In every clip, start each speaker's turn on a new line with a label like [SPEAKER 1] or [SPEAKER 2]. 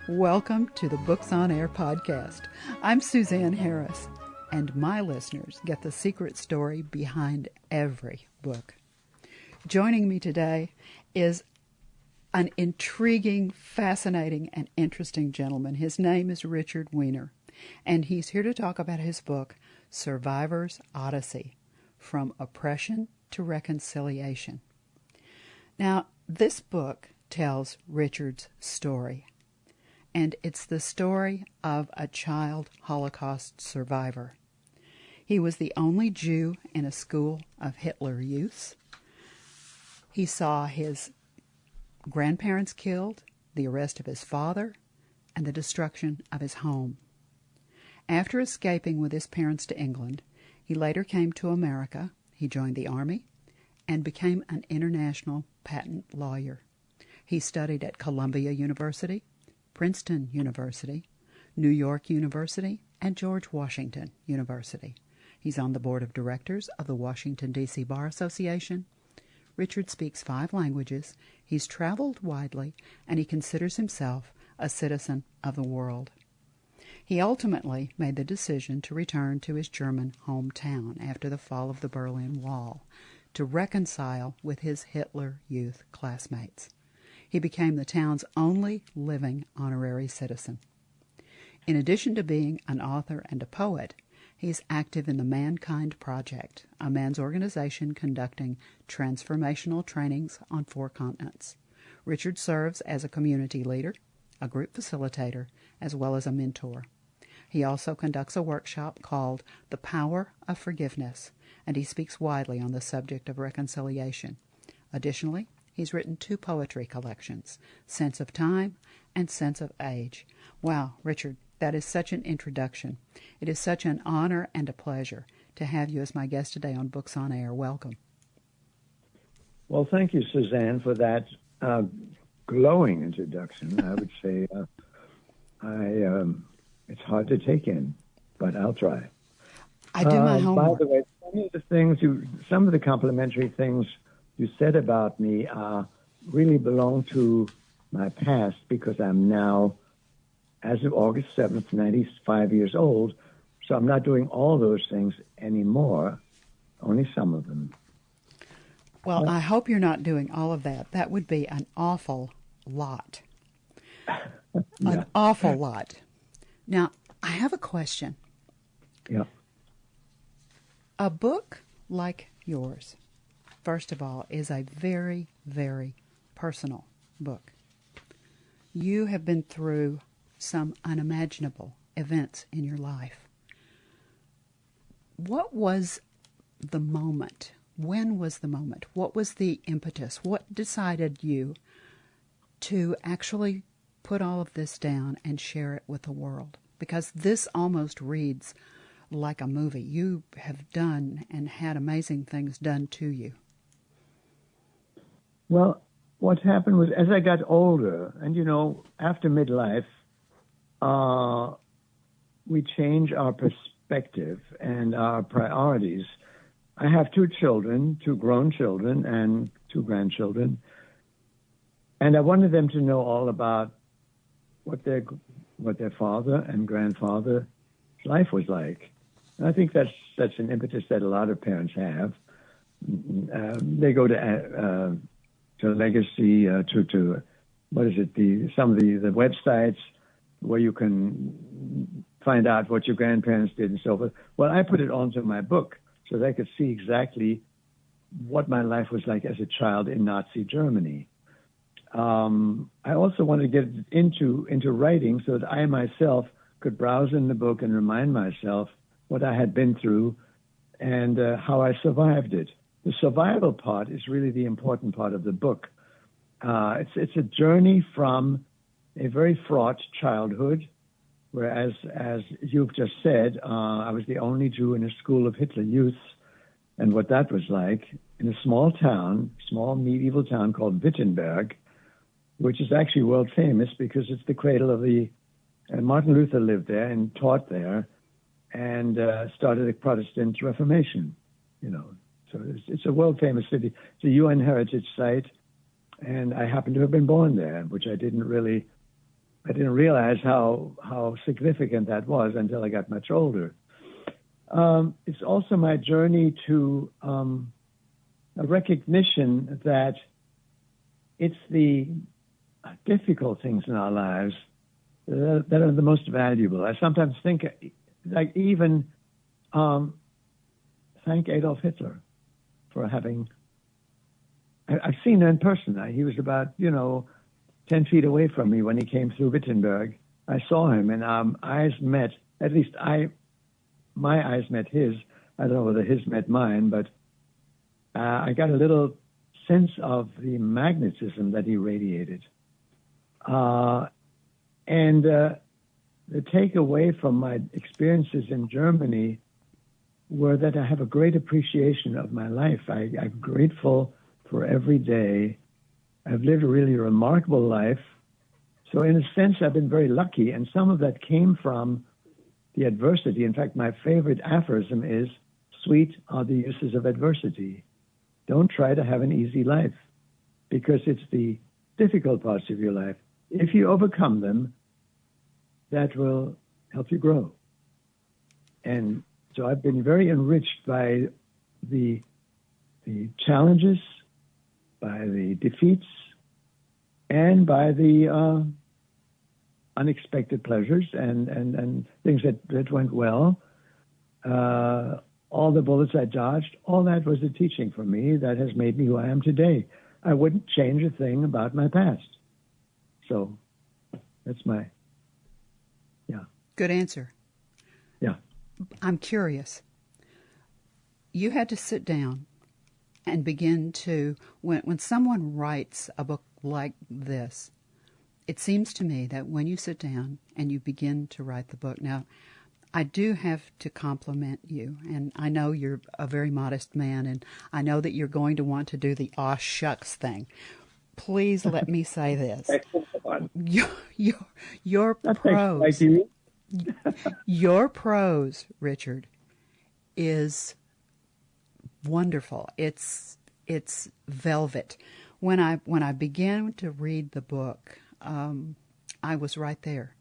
[SPEAKER 1] Welcome to the Books on Air podcast. I'm Suzanne Harris, and my listeners get the secret story behind every book. Joining me today is an intriguing, fascinating, and interesting gentleman. His name is Richard Wiener, and he's here to talk about his book, Survivor's Odyssey, From Oppression to Reconciliation. Now, this book tells Richard's story, and it's the story of a child Holocaust survivor. He was the only Jew in a school of Hitler Youths. He saw his grandparents killed, the arrest of his father, and the destruction of his home. After escaping with his parents to England, he later came to America. He joined the Army and became an international patent lawyer. He studied at Columbia University, Princeton University, New York University, and George Washington University. He's on the board of directors of the Washington, D.C. Bar Association. Richard speaks 5 languages. He's traveled widely, and he considers himself a citizen of the world. He ultimately made the decision to return to his German hometown after the fall of the Berlin Wall to reconcile with his Hitler Youth classmates. He became the town's only living honorary citizen. In addition to being an author and a poet, he's active in the Mankind Project, a man's organization conducting transformational trainings on 4 continents. Richard serves as a community leader, a group facilitator, as well as a mentor. He also conducts a workshop called The Power of Forgiveness, and he speaks widely on the subject of reconciliation. Additionally, he's written 2 poetry collections, Sense of Time and Sense of Age. Wow, Richard, that is such an introduction. It is such an honor and a pleasure to have you as my guest today on Books on Air. Welcome.
[SPEAKER 2] Well, thank you, Suzanne, for that glowing introduction. I would say it's hard to take in, but I'll try.
[SPEAKER 1] I do my homework.
[SPEAKER 2] By the way, some of the complimentary things you said about me really belong to my past, because I'm now, as of August 7th, 95 years old, so I'm not doing all those things anymore, only some of them.
[SPEAKER 1] Well, I hope you're not doing all of that. That would be an awful lot. An awful lot. Now, I have a question.
[SPEAKER 2] Yeah.
[SPEAKER 1] A book like yours, first of all, is a very, very personal book. You have been through some unimaginable events in your life. What was the moment? When was the moment? What was the impetus? What decided you to actually put all of this down and share it with the world? Because this almost reads like a movie. You have done and had amazing things done to you.
[SPEAKER 2] Well, what happened was, as I got older, and after midlife, we change our perspective and our priorities. I have 2 children, 2 grown children and 2 grandchildren, and I wanted them to know all about what their father and grandfather's life was like. And I think that's an impetus that a lot of parents have. They go to legacy, to what is it? Some of the websites where you can find out what your grandparents did and so forth. Well, I put it onto my book so they could see exactly what my life was like as a child in Nazi Germany. I also wanted to get into writing so that I myself could browse in the book and remind myself what I had been through and how I survived it. The survival part is really the important part of the book. It's a journey from a very fraught childhood, whereas, as you've just said, I was the only Jew in a school of Hitler Youths, and what that was like in a small medieval town called Wittenberg, which is actually world famous because it's the cradle of Martin Luther lived there and taught there and started a Protestant Reformation, So it's a world famous city. It's a UN heritage site, and I happen to have been born there, which I didn't really I didn't realize how significant that was until I got much older. It's also my journey to a recognition that it's the difficult things in our lives that are the most valuable. I sometimes think, like, even thank Adolf Hitler for having. I've seen him in person. He was about 10 feet away from me when he came through Wittenberg. I saw him, and eyes met. At least my eyes met his. I don't know whether his met mine, but I got a little sense of the magnetism that he radiated. And the takeaway from my experiences in Germany were that I have a great appreciation of my life. I'm grateful for every day. I've lived a really remarkable life. So in a sense, I've been very lucky, and some of that came from the adversity. In fact, my favorite aphorism is, sweet are the uses of adversity. Don't try to have an easy life, because it's the difficult parts of your life. If you overcome them, that will help you grow. And so I've been very enriched by the challenges, by the defeats, and by the unexpected pleasures and things that went well. All the bullets I dodged, all that was a teaching for me that has made me who I am today. I wouldn't change a thing about my past. So that's my, yeah.
[SPEAKER 1] Good answer.
[SPEAKER 2] Yeah.
[SPEAKER 1] I'm curious. You had to sit down and begin to, when someone writes a book like this, it seems to me that when you sit down and you begin to write the book, now, I do have to compliment you, and I know you're a very modest man, and I know that you're going to want to do the aw shucks thing. Please let me say this. Your prose, your prose, Richard, is wonderful. It's velvet. When I began to read the book, I was right there.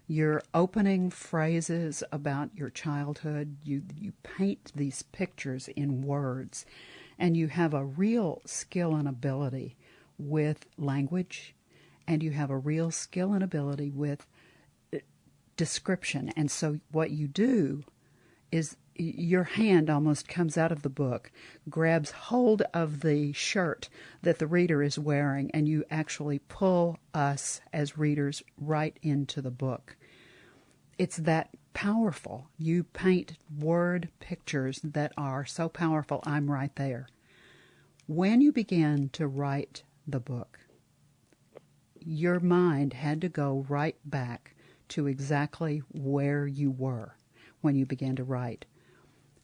[SPEAKER 1] Your opening phrases about your childhood, you paint these pictures in words, and you have a real skill and ability with language, and you have a real skill and ability with description. And so what you do is your hand almost comes out of the book, grabs hold of the shirt that the reader is wearing, and you actually pull us as readers right into the book. It's that powerful. You paint word pictures that are so powerful, I'm right there. When you began to write the book, your mind had to go right back to exactly where you were when you began to write.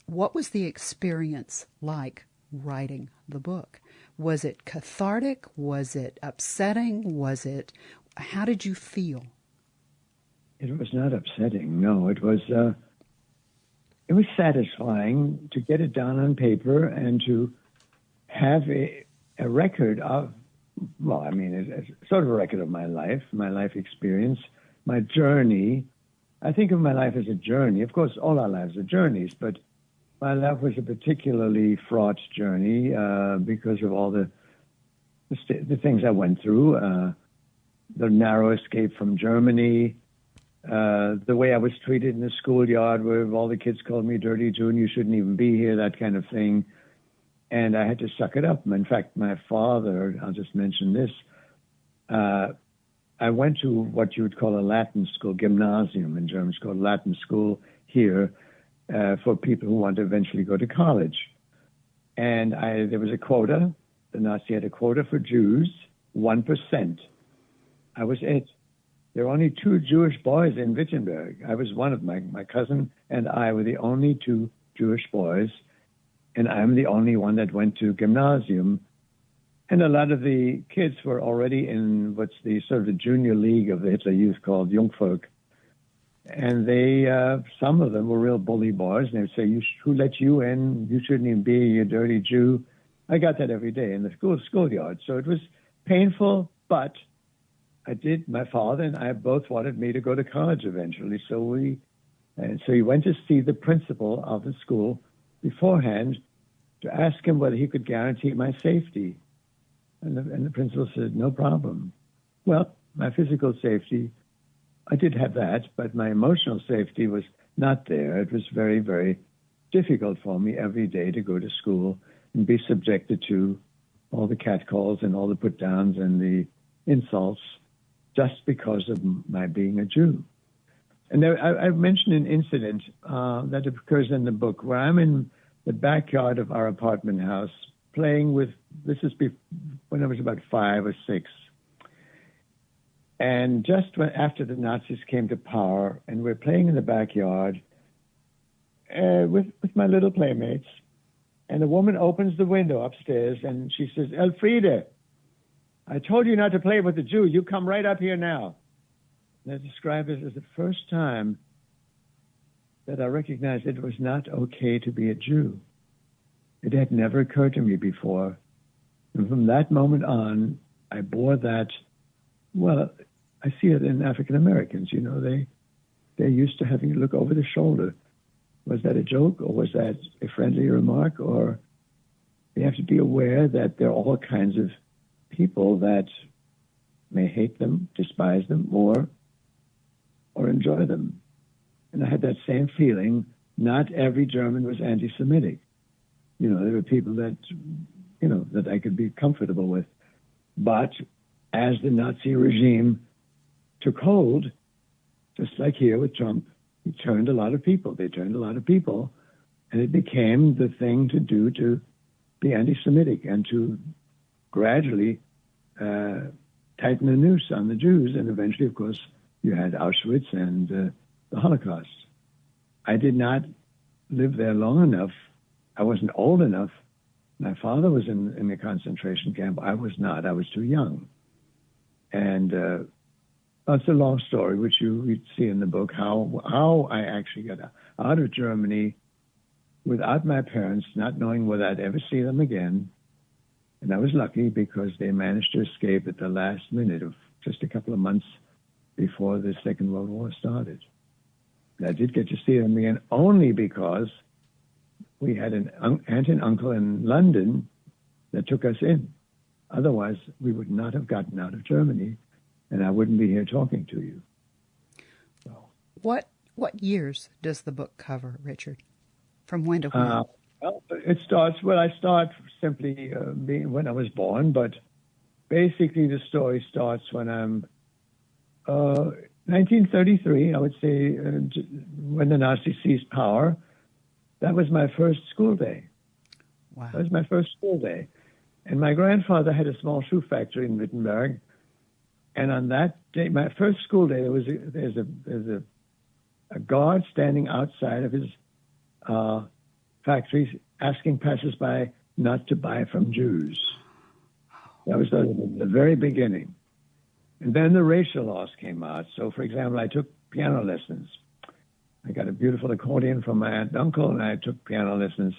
[SPEAKER 1] What was the experience like writing the book? Was it cathartic? Was it upsetting? How did you feel?
[SPEAKER 2] It was not upsetting. No, it was satisfying to get it down on paper and to have a record of, well, I mean, it's sort of a record of my life experience, my journey. I think of my life as a journey. Of course, all our lives are journeys, but my life was a particularly fraught journey because of all the things I went through, the narrow escape from Germany, the way I was treated in the schoolyard where all the kids called me Dirty June, you shouldn't even be here, that kind of thing. And I had to suck it up. In fact, my father, I'll just mention this, I went to what you would call a Latin school, gymnasium in German, it's called Latin school here, for people who want to eventually go to college. And there was a quota, the Nazi had a quota for Jews, 1%. I was it. There were only 2 Jewish boys in Wittenberg. I was one of my cousin and I were the only 2 Jewish boys, and I'm the only one that went to gymnasium. And a lot of the kids were already in what's the sort of the junior league of the Hitler Youth called Jungvolk. And they, some of them were real bully boys, and they would say, who let you in? You shouldn't even be, you dirty Jew. I got that every day in the schoolyard. So it was painful, but I did. My father and I both wanted me to go to college eventually. So he went to see the principal of the school beforehand to ask him whether he could guarantee my safety. And the principal said, no problem. Well, my physical safety, I did have that, but my emotional safety was not there. It was very, very difficult for me every day to go to school and be subjected to all the catcalls and all the put-downs and the insults just because of my being a Jew. And I mentioned an incident that occurs in the book where I'm in the backyard of our apartment house playing with, this is when I was about 5 or 6. And just after the Nazis came to power, and we're playing in the backyard with my little playmates, and a woman opens the window upstairs and she says, Elfriede, I told you not to play with the Jew. You come right up here now. And I describe it as the first time that I recognized it was not okay to be a Jew. It had never occurred to me before. And from that moment on, I bore that, well, I see it in African Americans, you know, they're used to having to look over the shoulder. Was that a joke, or was that a friendly remark? Or they have to be aware that there are all kinds of people that may hate them, despise them, or enjoy them. And I had that same feeling. Not every German was anti-Semitic. You know, there were people that, you know, that I could be comfortable with. But as the Nazi regime took hold, just like here with Trump, he turned a lot of people. They turned a lot of people, and it became the thing to do to be anti-Semitic and to gradually tighten the noose on the Jews. And eventually, of course, you had Auschwitz and the Holocaust. I did not live there long enough. I wasn't old enough. My father was in a concentration camp. I was not. I was too young. And it's a long story, which you see in the book, how I actually got out of Germany without my parents, not knowing whether I'd ever see them again. And I was lucky because they managed to escape at the last minute of just a couple of months before the Second World War started. And I did get to see them again only because we had an aunt and uncle in London that took us in. Otherwise, we would not have gotten out of Germany, and I wouldn't be here talking to you. So,
[SPEAKER 1] What years does the book cover, Richard? From when to when?
[SPEAKER 2] Well, it starts, I start simply being when I was born, but basically the story starts when I'm 1933, I would say, when the Nazis seized power. That was my first school day.
[SPEAKER 1] Wow.
[SPEAKER 2] That was my first school day. And my grandfather had a small shoe factory in Wittenberg. And on that day, my first school day, there's a guard standing outside of his factory asking passersby not to buy from Jews. That was the very beginning. And then the racial laws came out. So, for example, I took piano lessons. I got a beautiful accordion from my aunt and uncle, and I took piano lessons.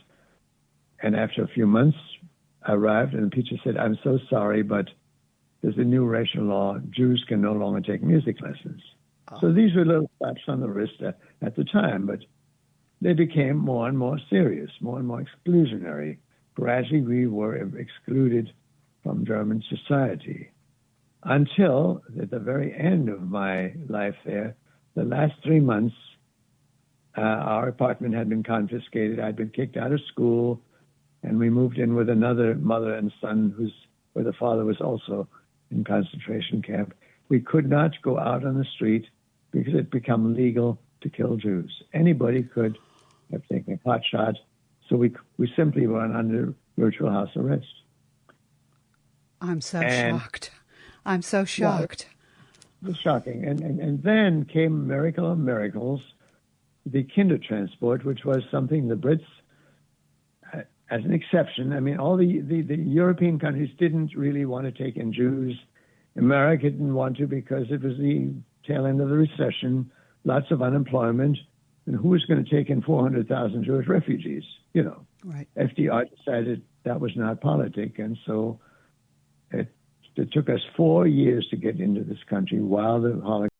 [SPEAKER 2] And after a few months, I arrived, and the teacher said, I'm so sorry, but there's a new racial law. Jews can no longer take music lessons. Oh. So these were little slaps on the wrist at the time, but they became more and more serious, more and more exclusionary. Gradually, we were excluded from German society until, at the very end of my life there, the last 3 months, our apartment had been confiscated. I'd been kicked out of school, and we moved in with another mother and son where the father was also in concentration camp. We could not go out on the street because it had become legal to kill Jews. Anybody could have taken a pot shot, so we simply were under virtual house arrest.
[SPEAKER 1] I'm so shocked. I'm so shocked.
[SPEAKER 2] It was shocking. And then came miracle of miracles, the Kindertransport, which was something the Brits, as an exception, I mean, all the European countries didn't really want to take in Jews. America didn't want to because it was the tail end of the recession, lots of unemployment, and who was going to take in 400,000 Jewish refugees? You know,
[SPEAKER 1] right.
[SPEAKER 2] FDR decided that was not politic, and so it It took us 4 years to get into this country while the Holocaust